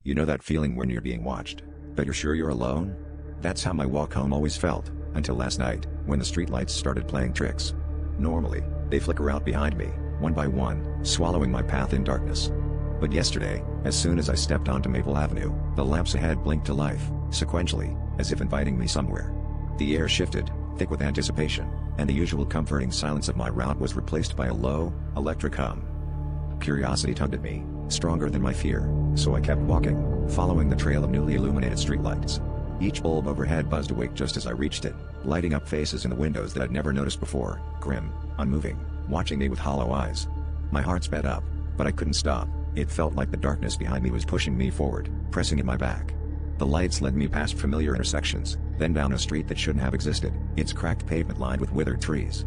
You know that feeling when you're being watched, but you're sure you're alone? That's how my walk home always felt, until last night, when the streetlights started playing tricks. Normally, they flicker out behind me, one by one, swallowing my path in darkness. But yesterday, as soon as I stepped onto Maple Avenue, the lamps ahead blinked to life, sequentially, as if inviting me somewhere. The air shifted, thick with anticipation, and the usual comforting silence of my route was replaced by a low, electric hum. Curiosity tugged at me, stronger than my fear, so I kept walking, following the trail of newly illuminated streetlights. Each bulb overhead buzzed awake just as I reached it, lighting up faces in the windows that I'd never noticed before, grim, unmoving, watching me with hollow eyes. My heart sped up, but I couldn't stop. It felt like the darkness behind me was pushing me forward, pressing at my back. The lights led me past familiar intersections, then down a street that shouldn't have existed, its cracked pavement lined with withered trees.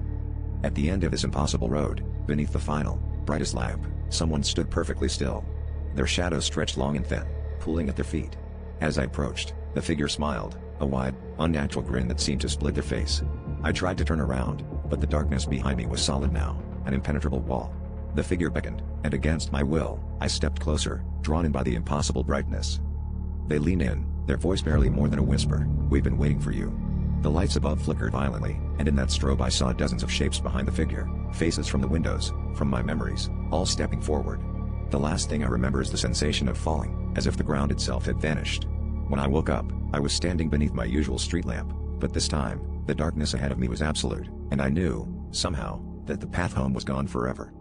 At the end of this impossible road, beneath the final, brightest lamp, someone stood perfectly still. Their shadows stretched long and thin, pulling at their feet. As I approached, the figure smiled, a wide, unnatural grin that seemed to split their face. I tried to turn around, but the darkness behind me was solid now, an impenetrable wall. The figure beckoned, and against my will, I stepped closer, drawn in by the impossible brightness. They leaned in, their voice barely more than a whisper. "We've been waiting for you." The lights above flickered violently, and in that strobe I saw dozens of shapes behind the figure, faces from the windows, from my memories, all stepping forward. The last thing I remember is the sensation of falling, as if the ground itself had vanished. When I woke up, I was standing beneath my usual street lamp, but this time, the darkness ahead of me was absolute, and I knew, somehow, that the path home was gone forever.